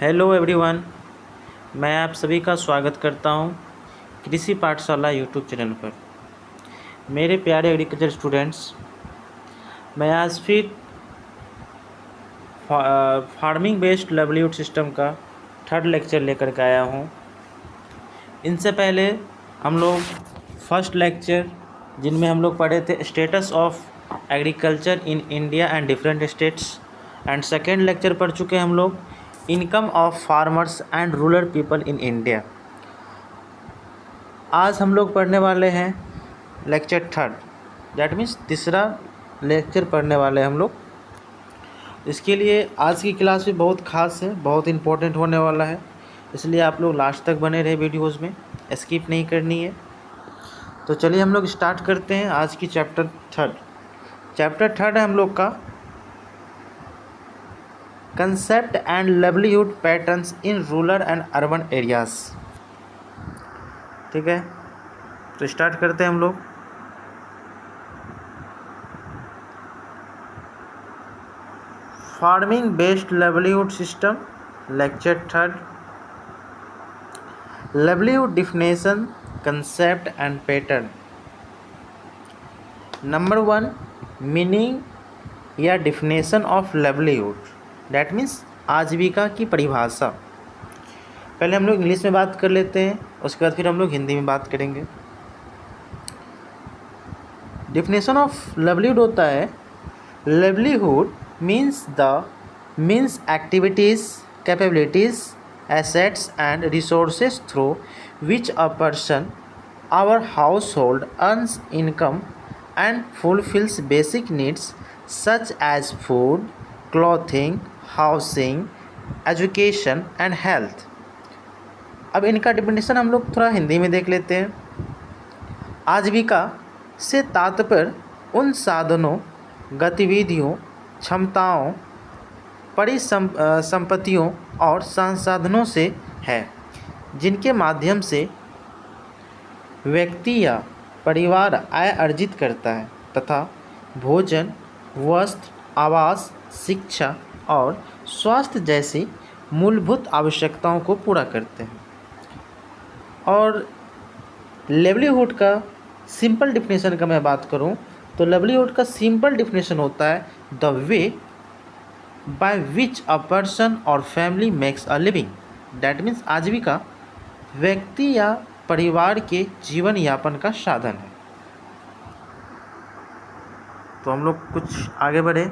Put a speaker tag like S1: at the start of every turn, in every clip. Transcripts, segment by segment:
S1: Hello everyone. मैं आप सभी का स्वागत करता हूं कृषि पाठशाला यूट्यूब चैनल पर। मेरे प्यारे एग्रीकल्चर स्टूडेंट्स, मैं आज फिर फार्मिंग बेस्ड लाइवलीहुड सिस्टम का थर्ड लेक्चर लेकर के आया हूं। इनसे पहले हम लोग फर्स्ट लेक्चर जिनमें हम लोग पढ़े थे status of agriculture in India and different states, and second lecture पढ़ चुके हैं हम लोग income of farmers and rural people in India. आज हम लोग पढ़ने वाले हैं लेक्चर थर्ड, दैट मीन्स तीसरा लेक्चर पढ़ने वाले हैं हम लोग। इसके लिए आज की क्लास भी बहुत ख़ास है, बहुत इम्पोर्टेंट होने वाला है, इसलिए आप लोग लास्ट तक बने रहे, वीडियोज़ में स्किप नहीं करनी है। तो चलिए हम लोग स्टार्ट करते हैं आज की चैप्टर थर्ड है हम लोग का concept and livelihood patterns in rural and urban areas. ठीक है, तो स्टार्ट करते हैं हम लोग। Farming based livelihood system, lecture third. Livelihood definition, concept and pattern. Number 1, meaning या definition of livelihood, that means आजीविका की परिभाषा। पहले हम लोग इंग्लिश में बात कर लेते हैं, उसके बाद फिर हम लोग हिंदी में बात करेंगे। डिफिनेशन ऑफ लाइवलीहुड होता है, livelihood means activities, capabilities, assets and resources through which a person or household earns income and fulfills basic needs such as food, clothing, housing, education and health। अब इनका डिफिनेशन हम लोग थोड़ा हिंदी में देख लेते हैं। आजीविका से तात्पर्य उन साधनों, गतिविधियों, क्षमताओं, परिसंपत्तियों और संसाधनों से है जिनके माध्यम से व्यक्ति या परिवार आय अर्जित करता है तथा भोजन, वस्त्र, आवास, शिक्षा और स्वास्थ्य जैसी मूलभूत आवश्यकताओं को पूरा करते हैं। और लाइवलीहुड का सिंपल डिफिनेशन का मैं बात करूं तो लाइवलीहुड का सिंपल डिफिनेशन होता है the way by which a person or family makes a living. That means आजीविका व्यक्ति या परिवार के जीवन यापन का साधन है। तो हम लोग कुछ आगे बढ़े।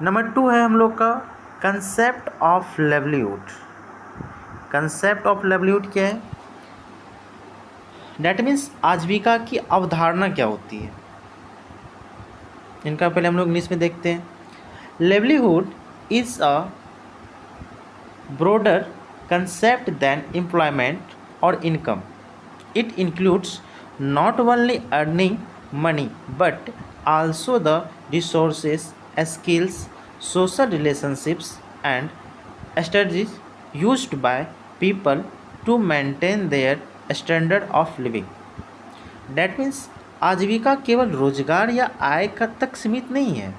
S1: नंबर 2 है हम लोग का concept of livelihood. Concept of livelihood क्या है? दैट मीन्स आजीविका की अवधारणा क्या होती है। इनका पहले हम लोग इंग्लिश में देखते हैं। Livelihood is a broader concept than employment or income. It includes not only earning money but also the resources, skills, social relationships and strategies used by people to maintain their standard of living. That means आजीविका केवल रोजगार या आय का तक सीमित नहीं है,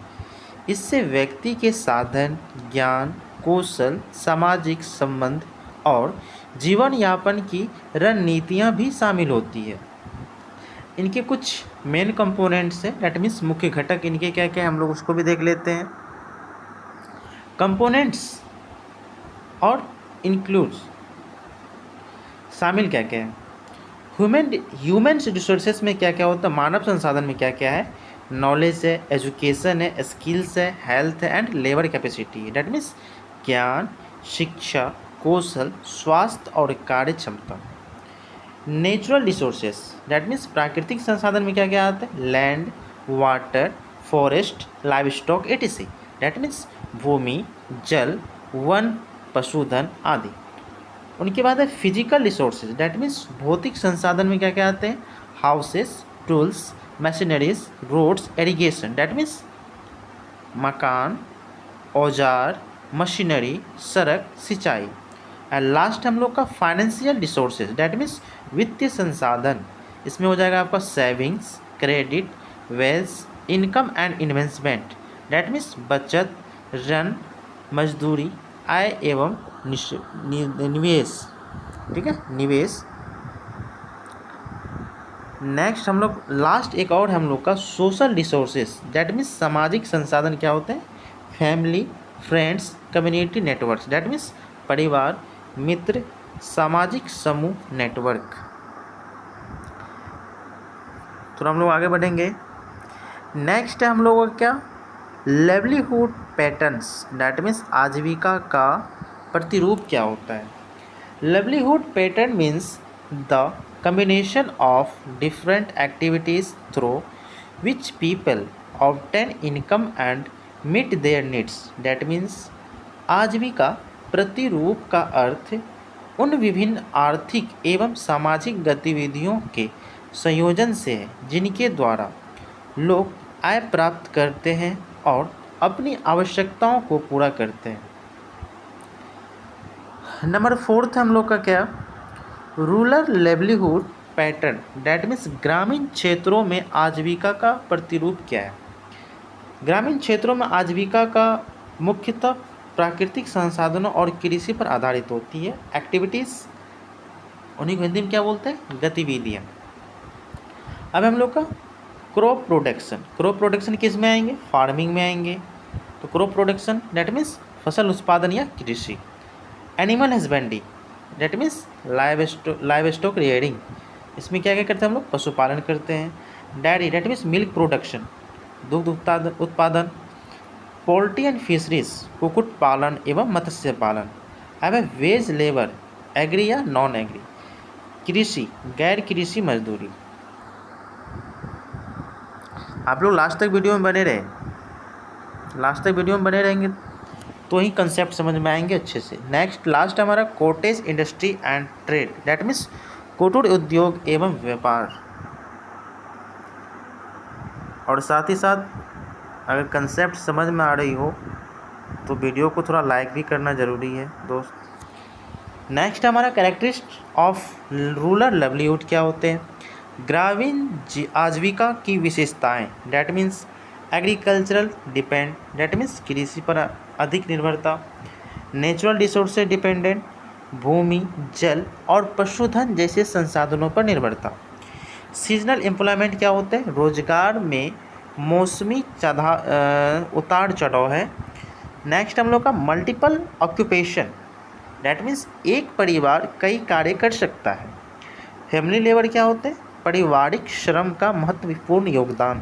S1: इससे व्यक्ति के साधन, ज्ञान, कौशल, सामाजिक संबंध और जीवन यापन की रणनीतियाँ भी शामिल होती है। इनके कुछ मेन कंपोनेंट्स हैं, डैट मीन्स मुख्य घटक इनके क्या क्या हैं, हम लोग उसको भी देख लेते हैं। कंपोनेंट्स और इंक्लूड्स शामिल क्या क्या है। ह्यूमन रिसोर्सेज में क्या क्या होता है, मानव संसाधन में क्या क्या है, नॉलेज है, एजुकेशन है, स्किल्स है, हेल्थ है एंड लेबर कैपेसिटी है। डैट मीन्स ज्ञान, शिक्षा, कौशल, स्वास्थ्य और कार्य क्षमता। नेचुरल रिसोर्सेज डैट मीन्स प्राकृतिक संसाधन में क्या क्या आता है, land, water, forest, livestock etc. That means भूमि, जल, वन, पशुधन आदि। उनके बाद है फिजिकल रिसोर्सेज, डैट मीन्स भौतिक संसाधन में क्या क्या आते हैं, houses, tools, machineries, roads, irrigation. That means मकान, औजार, मशीनरी, सड़क, सिंचाई। एंड लास्ट हम लोग का फाइनेंशियल रिसोर्सेज, डैट मीन्स वित्तीय संसाधन। इसमें हो जाएगा आपका savings, credit, wealth, income and investment. That means बचत, ऋण, मजदूरी, आय एवं निवेश। ठीक है, निवेश। नेक्स्ट हम लोग लास्ट एक और हम लोग का सोशल रिसोर्सेज, दैट मीन्स सामाजिक संसाधन क्या होते हैं? Family, friends, community networks, that means परिवार, मित्र, सामाजिक समूह, नेटवर्क। तो हम लोग आगे बढ़ेंगे। नेक्स्ट है हम लोगों का क्या? लाइवलीहुड पैटर्न्स, दैट मीन्स आजीविका का प्रतिरूप क्या होता है? Livelihood pattern means the combination of different activities through which people obtain income and meet their needs. That means आजीविका प्रतिरूप का अर्थ उन विभिन्न आर्थिक एवं सामाजिक गतिविधियों के संयोजन से है जिनके द्वारा लोग आय प्राप्त करते हैं और अपनी आवश्यकताओं को पूरा करते हैं। नंबर 4 हम लोग का क्या? Rural livelihood pattern, that means ग्रामीण क्षेत्रों में आजीविका का प्रतिरूप क्या है? ग्रामीण क्षेत्रों में आजीविका का मुख्यतः प्राकृतिक संसाधनों और कृषि पर आधारित होती है। एक्टिविटीज़, उन्हीं को हिंदी में क्या बोलते हैं? गतिविधियाँ। अब हम लोग का क्रॉप प्रोडक्शन, क्रॉप प्रोडक्शन किस में आएंगे? फार्मिंग में आएंगे। तो क्रॉप प्रोडक्शन डैट मीन्स फसल उत्पादन या कृषि। Animal husbandry, that means live stock rearing, इसमें क्या क्या करते हैं हम लोग? पशुपालन करते हैं। Dairy, that means milk production, दुग्ध उत्पादन। पोल्ट्री एंड फिशरीज, कुक्कुट पालन एवं मत्स्य पालन। अब है वेज लेबर, एग्री या नॉन एग्री। कृषि, गैर कृषि मजदूरी। आप लोग लास्ट तक वीडियो में बने रहे, लास्ट तक वीडियो में बने रहेंगे तो ही कंसेप्ट समझ में आएंगे अच्छे से। नेक्स्ट लास्ट हमारा cottage industry and trade, that means कुटीर उद्योग एवं व्यापार। और साथ ही साथ अगर कंसेप्ट समझ में आ रही हो तो वीडियो को थोड़ा लाइक भी करना ज़रूरी है दोस्त। नेक्स्ट हमारा कैरेक्टरिस्टिक्स ऑफ रूरल लाइवलीहुड क्या होते हैं? ग्रामीण आजीविका की विशेषताएं, that means agricultural depend, that means कृषि पर अधिक निर्भरता। नेचुरल रिसोर्सेज डिपेंडेंट, भूमि, जल और पशुधन जैसे संसाधनों पर निर्भरता। सीजनल एम्प्लॉयमेंट क्या होते हैं? रोजगार में मौसमी उतार चढ़ाव है। नेक्स्ट हम लोग का मल्टीपल ऑक्यूपेशन, दैट मीन्स एक परिवार कई कार्य कर सकता है। फैमिली लेबर क्या होते हैं? पारिवारिक श्रम का महत्वपूर्ण योगदान।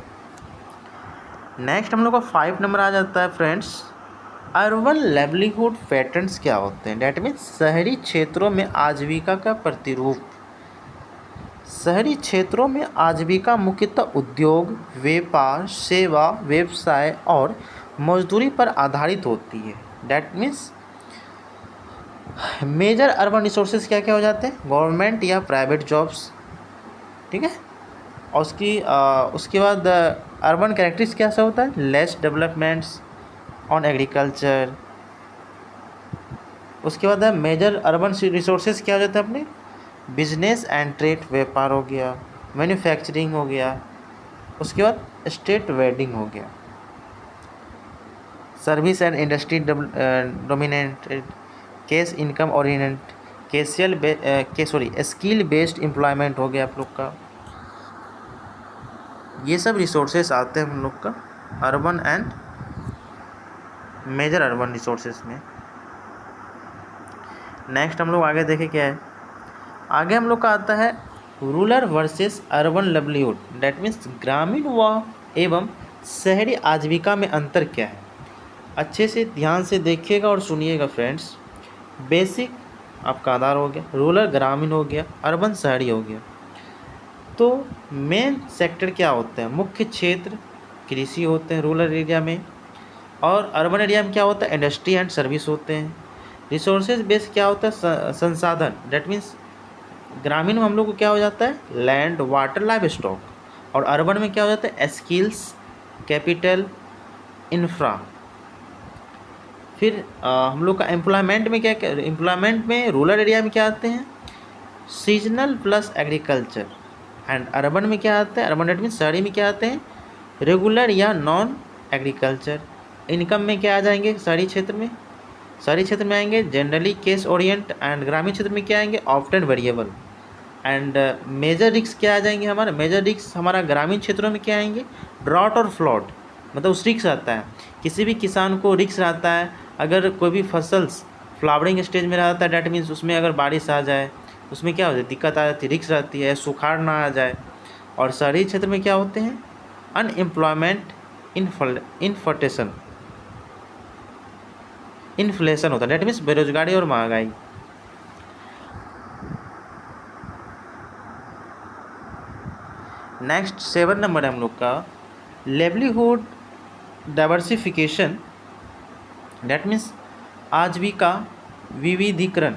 S1: नेक्स्ट हम लोग का 5 नंबर आ जाता है फ्रेंड्स, अर्बन लाइवलीहुड पैटर्न्स क्या होते हैं? डैट मीन्स शहरी क्षेत्रों में आजीविका का प्रतिरूप। शहरी क्षेत्रों में आजीविका मुख्यतः उद्योग, व्यापार, सेवा, व्यवसाय और मजदूरी पर आधारित होती है। That means major urban resources क्या क्या हो जाते हैं? गवर्नमेंट या प्राइवेट जॉब्स। ठीक है, और उसके बाद अर्बन कैरेक्टरिस्टिक्स क्या सा होता है? Less developments on agriculture. उसके बाद है मेजर अर्बन रिसोर्सेज क्या हो जाता है अपने? बिजनेस एंड ट्रेड, व्यापार हो गया, मैन्युफैक्चरिंग हो गया। उसके बाद स्टेट वेडिंग हो गया। Service and industry dominated, cash income oriented, skill based employment हो गया आप लोग का। ये सब रिसोर्सेज आते हैं हम लोग का urban and major urban resources में। नेक्स्ट हम लोग आगे देखें क्या है? आगे हम लोग का आता है rural versus urban livelihood, that means ग्रामीण व एवं शहरी आजीविका में अंतर क्या है? अच्छे से ध्यान से देखिएगा और सुनिएगा फ्रेंड्स। बेसिक आपका आधार हो गया, रूरल ग्रामीण हो गया, अर्बन शहरी हो गया। तो मेन सेक्टर क्या होते हैं? मुख्य क्षेत्र कृषि होते हैं रूरल एरिया में, और अर्बन एरिया में क्या होता है? इंडस्ट्री एंड सर्विस होते हैं। रिसोर्सेज बेस क्या होता है? संसाधन, डेट मीन्स ग्रामीण में हम लोग को क्या हो जाता है? Land, water, live stock. और अर्बन में क्या हो जाता है? Skills, capital, infra. फिर हम लोग का एम्प्लॉयमेंट में क्या क्या? एम्प्लॉयमेंट में रूरल एरिया में क्या आते हैं? Seasonal plus agriculture. And urban में क्या आता है? अर्बन डेट मीन्स शहरी में क्या आते हैं? रेगुलर या नॉन एग्रीकल्चर। इनकम में क्या आ जाएंगे शहरी क्षेत्र में? शहरी क्षेत्र में आएंगे जनरली केस ओरिएंट, एंड ग्रामीण क्षेत्र में क्या आएंगे often variable. And major risk क्या आ जाएंगे हमारा, मेजर रिस्क हमारा ग्रामीण क्षेत्रों में क्या आएंगे ड्रॉट और फ्लड, मतलब उस रिस्क रहता है, किसी भी किसान को रिस्क रहता है अगर कोई भी फसल फ्लावरिंग स्टेज में रहता है, डैट मीन्स उसमें अगर बारिश आ जाए उसमें क्या होता है दिक्कत आ जाती है, रिस्क रहती है, सुखाड़ ना आ जाए। और शहरी क्षेत्र में क्या होते हैं अनएम्प्लॉयमेंट, इन्फ्लेशन होता है, डैट मीन्स बेरोजगारी और महंगाई। नेक्स्ट 7 नंबर है हम लोग का लेवलीहुड डाइवर्सिफिकेशन, डैट मीन्स आजीविका विविधीकरण।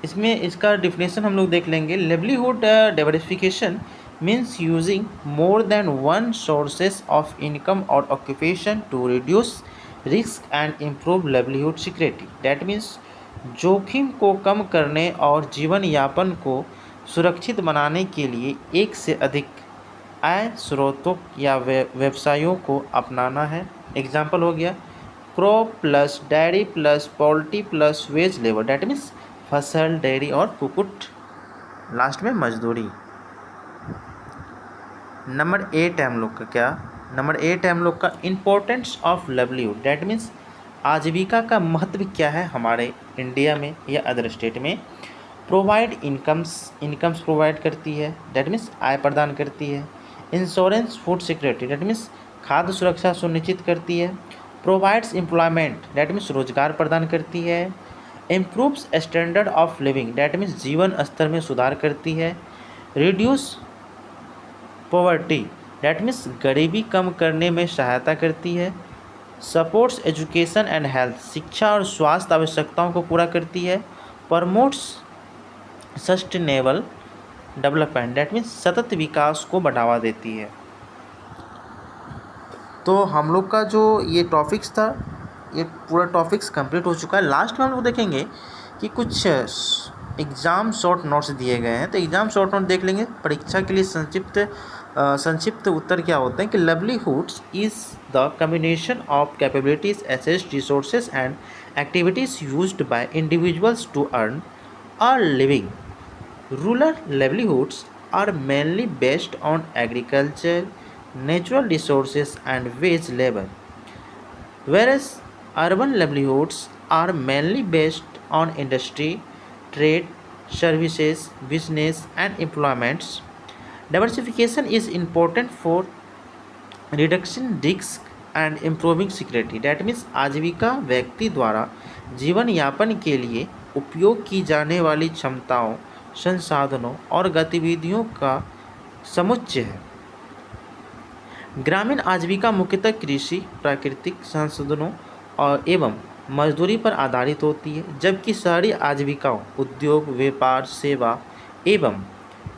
S1: इसमें इसका डिफिनेशन हम लोग देख लेंगे। Livelihood diversification means using more than one sources of income or occupation to reduce risk and improve livelihood security, that means जोखिम को कम करने और जीवन यापन को सुरक्षित बनाने के लिए एक से अधिक आय स्रोतों या व्यवसायों को अपनाना है। एग्जाम्पल हो गया crop plus dairy plus poultry plus veg labour, that means फसल डेयरी और कुक्कुट, लास्ट में मजदूरी। नंबर 8 है हम लोग का क्या, नंबर 8 है हम लोग का importance of livelihood, that means आजीविका का महत्व क्या है हमारे इंडिया में या अदर स्टेट में। प्रोवाइड इनकम्स प्रोवाइड करती है, डैट मीन्स आय प्रदान करती है। Insurance food security, that means खाद्य सुरक्षा सुनिश्चित करती है। प्रोवाइड्स एम्प्लॉयमेंट, डैट मीन्स रोजगार प्रदान करती है। Improves standard of living, that means जीवन स्तर में सुधार करती है। रिड्यूस पॉवर्टी, डैट मीन्स गरीबी कम करने में सहायता करती है। सपोर्ट्स एजुकेशन एंड हेल्थ, शिक्षा और स्वास्थ्य आवश्यकताओं को पूरा करती है। Promotes sustainable development, that means सतत विकास को बढ़ावा देती है। तो हम लोग का जो ये टॉपिक्स था ये पूरा टॉपिक्स कंप्लीट हो चुका है। लास्ट में हम लोग देखेंगे कि कुछ एग्ज़ाम शॉर्ट नोट्स दिए गए हैं, तो एग्ज़ाम शॉर्ट नोट देख लेंगे परीक्षा के लिए। संक्षिप्त उत्तर क्या होते हैं कि livelihoods is the combination of capabilities assets resources and activities used by individuals to earn a living. Rural livelihoods are mainly based on agriculture, natural resources and wage labor, whereas urban livelihoods are mainly based on industry, trade, services, business and employments. Diversification is important for reduction risk and improving security, that means आजीविका व्यक्ति द्वारा जीवन यापन के लिए उपयोग की जाने वाली क्षमताओं, संसाधनों और गतिविधियों का समुच्चय है। ग्रामीण आजीविका मुख्यतः कृषि, प्राकृतिक संसाधनों और एवं मजदूरी पर आधारित होती है, जबकि शहरी आजीविकाओं उद्योग, व्यापार, सेवा एवं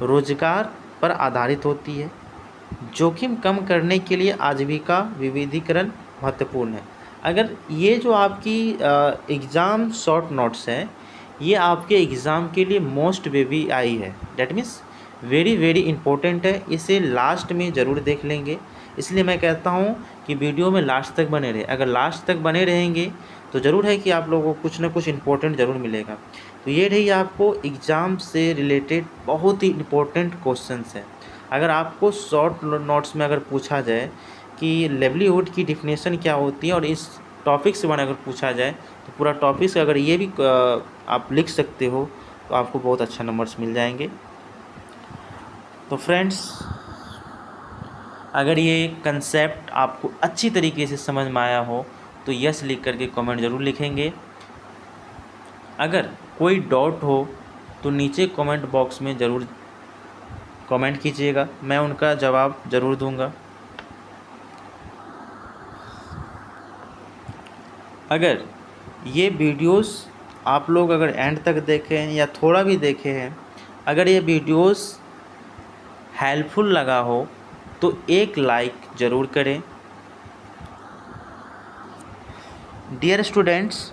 S1: रोजगार पर आधारित होती है। जोखिम कम करने के लिए आजीविका विविधीकरण महत्वपूर्ण है। अगर ये जो आपकी एग्ज़ाम शॉर्ट नोट्स हैं ये आपके एग्ज़ाम के लिए मोस्ट बेबी आई है, that means very very important है, इसे लास्ट में ज़रूर देख लेंगे। इसलिए मैं कहता हूँ कि वीडियो में लास्ट तक बने रहे। अगर लास्ट तक बने रहेंगे तो ज़रूर है कि आप लोगों को कुछ ना कुछ इंपॉर्टेंट ज़रूर मिलेगा। तो ये रही आपको एग्ज़ाम से रिलेटेड बहुत ही इंपॉर्टेंट क्वेश्चंस हैं। अगर आपको शॉर्ट नोट्स में अगर पूछा जाए कि लिवलीहुड की डिफिनेशन क्या होती है और इस टॉपिक से बना अगर पूछा जाए तो पूरा टॉपिक से अगर ये भी आप लिख सकते हो तो आपको बहुत अच्छा नंबर्स मिल जाएंगे। तो फ्रेंड्स अगर ये कंसेप्ट आपको अच्छी तरीके से समझ में आया हो तो यस लिख करके कमेंट ज़रूर लिखेंगे। अगर कोई डाउट हो तो नीचे कमेंट बॉक्स में ज़रूर कमेंट कीजिएगा, मैं उनका जवाब ज़रूर दूंगा। अगर ये वीडियोस आप लोग अगर एंड तक देखें हैं या थोड़ा भी देखे हैं, अगर ये वीडियोस हेल्पफुल लगा हो तो एक लाइक ज़रूर करें। डियर स्टूडेंट्स,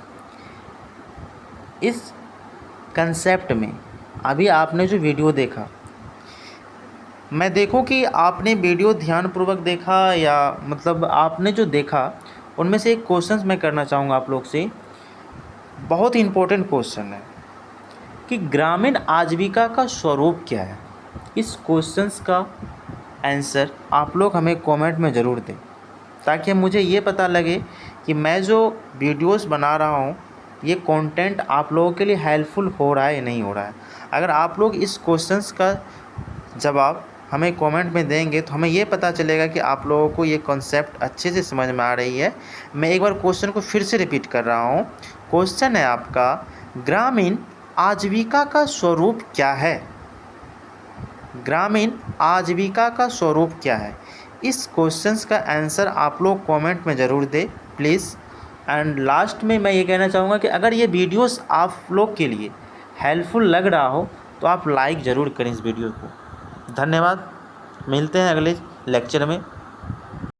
S1: इस कंसेप्ट में अभी आपने जो वीडियो देखा, मैं देखूं कि आपने वीडियो ध्यानपूर्वक देखा या मतलब आपने जो देखा उनमें से एक क्वेश्चंस मैं करना चाहूँगा आप लोग से बहुत ही इम्पोर्टेंट क्वेश्चन है कि ग्रामीण आजीविका का स्वरूप क्या है। इस क्वेश्चंस का आंसर आप लोग हमें कमेंट में ज़रूर दें, ताकि मुझे ये पता लगे कि मैं जो वीडियोस बना रहा हूँ ये कंटेंट आप लोगों के लिए हेल्पफुल हो रहा है या नहीं हो रहा है। अगर आप लोग इस क्वेश्चंस का जवाब हमें कमेंट में देंगे तो हमें ये पता चलेगा कि आप लोगों को ये कॉन्सेप्ट अच्छे से समझ में आ रही है। मैं एक बार क्वेश्चन को फिर से रिपीट कर रहा हूँ। क्वेश्चन है आपका, ग्रामीण आजीविका का स्वरूप क्या है। ग्रामीण आजीविका का स्वरूप क्या है। इस क्वेश्चंस का आंसर आप लोग कमेंट में ज़रूर दें प्लीज़। एंड लास्ट में मैं ये कहना चाहूँगा कि अगर ये वीडियोस आप लोग के लिए हेल्पफुल लग रहा हो तो आप लाइक ज़रूर करें इस वीडियो को। धन्यवाद, मिलते हैं अगले लेक्चर में।